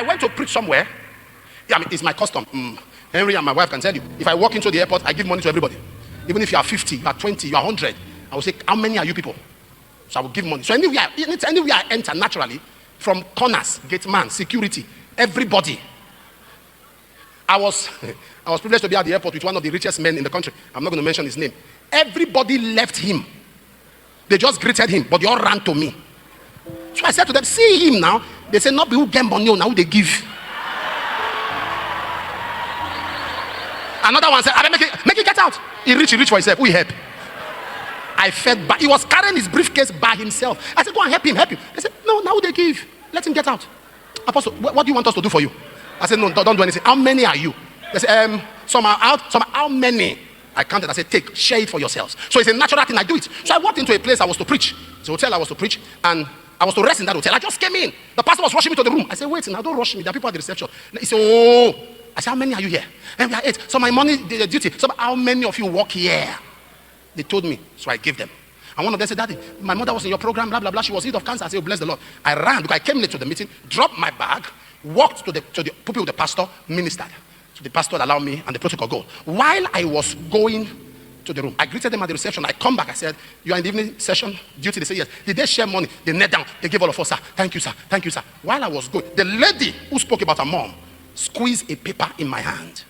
I went to preach somewhere. Yeah, I mean, it's my custom. Henry and my wife can tell you. If I walk into the airport, I give money to everybody. Even if you are 50, you are 20, you are 100, I will say, how many are you people? So I will give money. So anywhere I enter naturally, from corners, gate man, security, everybody. I was privileged to be at the airport with one of the richest men in the country. I'm not going to mention his name. Everybody left him. They just greeted him, but they all ran to me. So I said to them, see him now. They said, not be who get money, now who they give. Another one said, make it get out. He reached for himself. Who he help? I felt bad. He was carrying his briefcase by himself. I said, go and help him. They said, no, now they give. Let him get out. Apostle, what do you want us to do for you? I said, no, don't do anything. How many are you? They said, some are out, some are how many? I counted. I said, take, share it for yourselves. So it's a natural thing. I do it. So I walked into a place I was to preach. It's a hotel I was to preach, and I was to rest in that hotel. I just came in. The pastor was rushing me to the room. I said, wait, now don't rush me. There are people at the reception. He said, oh. I said, how many are you here? And we are 8. So my money, the duty. So how many of you work here? They told me. So I gave them. And one of them said, Daddy, my mother was in your program, blah, blah, blah. She was healed of cancer. I said, oh, bless the Lord. I ran because I came late to the meeting, dropped my bag, walked to the pulpit with the pastor, ministered. So the pastor allowed me and the protocol go. While I was going to the room, I greeted them at the reception. I come back. I said, you are in the evening session duty? They said, yes. Did they share money? They knelt down. They gave all of us, sir. Thank you, sir. Thank you, sir. While I was going, the lady who spoke about her mom squeezed a paper in my hand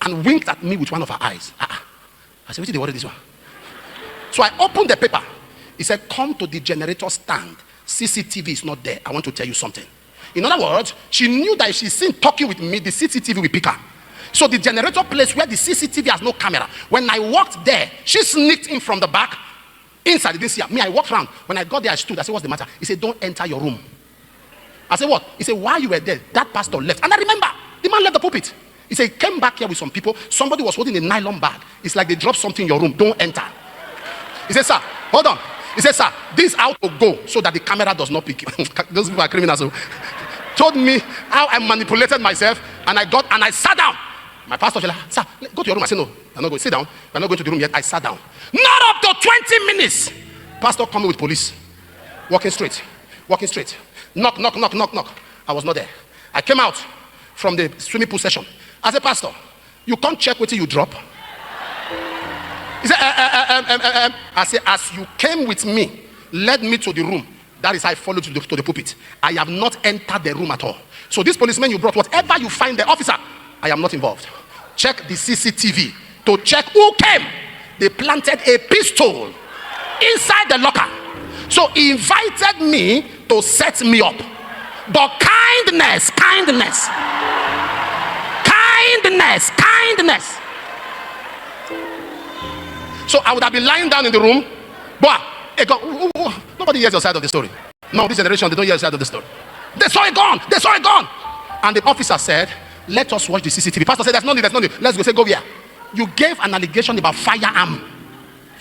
and winked at me with one of her eyes. I said, what did they order this one? So I opened the paper. He said, come to the generator stand. CCTV is not there. I want to tell you something. In other words, she knew that if she's seen talking with me, the CCTV will pick her. So the generator place where the CCTV has no camera. When I walked there, she sneaked in from the back. Inside, they didn't see her. Me, I walked around. When I got there, I stood. I said, what's the matter? He said, don't enter your room. I said, what? He said, while you were there, that pastor left. And I remember, the man left the pulpit. He said, he came back here with some people. Somebody was holding a nylon bag. It's like they dropped something in your room. Don't enter. He said, sir, hold on. He said, sir, this is how to go so that the camera does not pick. Those people are criminals. So told me how I manipulated myself, and I sat down. My pastor said, sir, go to your room. I said, no, I'm not going. Sit down. I'm not going to the room yet. I sat down. Not up to 20 minutes. Pastor coming with police. Walking straight. Knock. I was not there. I came out from the swimming pool session. I said, pastor, you can't check what you drop. He said, I said, as you came with me, led me to the room. That is how I followed you to the pulpit. I have not entered the room at all. So this policeman you brought, whatever you find the officer, I am not involved. Check the CCTV to check who came. They planted a pistol inside the locker. So he invited me to set me up. But kindness. So I would have been lying down in the room. But nobody hears your side of the story. No, this generation, they don't hear your side of the story. They saw it gone. And the officer said, let us watch the CCTV. Pastor said, there's no need. Let's go. Say, go here. You gave an allegation about firearm.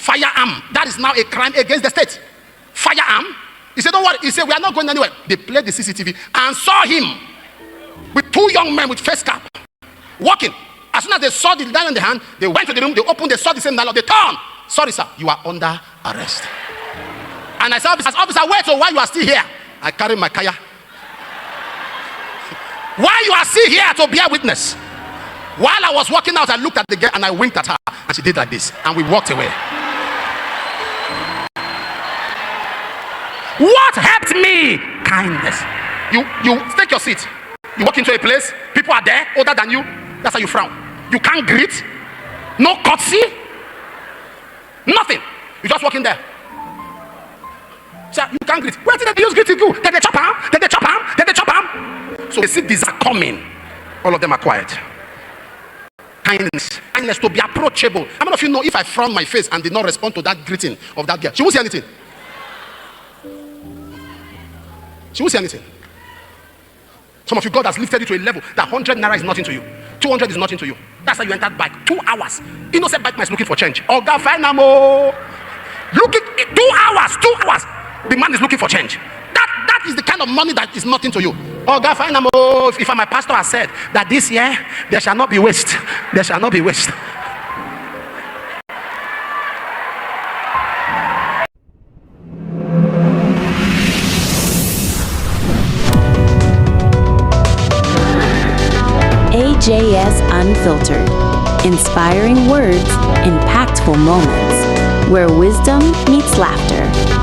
That is now a crime against the state. Firearm. He said, don't worry. He said, we are not going anywhere. They played the CCTV and saw him with 2 young men with face cap walking. As soon as they saw the nylon in the hand, they went to the room, they opened, they saw the same nylon, they turned. Sorry, sir, you are under arrest. And I said, officer, wait, so why you are still here? I carry my kaya. Why you are still here to bear witness? While I was walking out, I looked at the girl and I winked at her, and she did like this, and we walked away. What helped me? Kindness. You take your seat. You walk into a place, people are there older than you. That's how you frown. You can't greet. No courtesy. Nothing. You just walk in there. Sir, you can't greet. Where did they use greeting you? Did they chop arm? So they see these are coming. All of them are quiet. Kindness to be approachable. How many of you know if I frown my face and did not respond to that greeting of that girl, she won't say anything. Some of you, God has lifted you to a level that 100 naira is nothing to you. 200 is nothing to you. That's how you entered bike. 2 hours. Innocent bike man is looking for change. Oga Fainamo. Looking 2 hours. The man is looking for change. That is the kind of money that is nothing to you. Oga Fainamo. If my pastor has said that this year there shall not be waste. JS Unfiltered. Inspiring words, impactful moments, where wisdom meets laughter.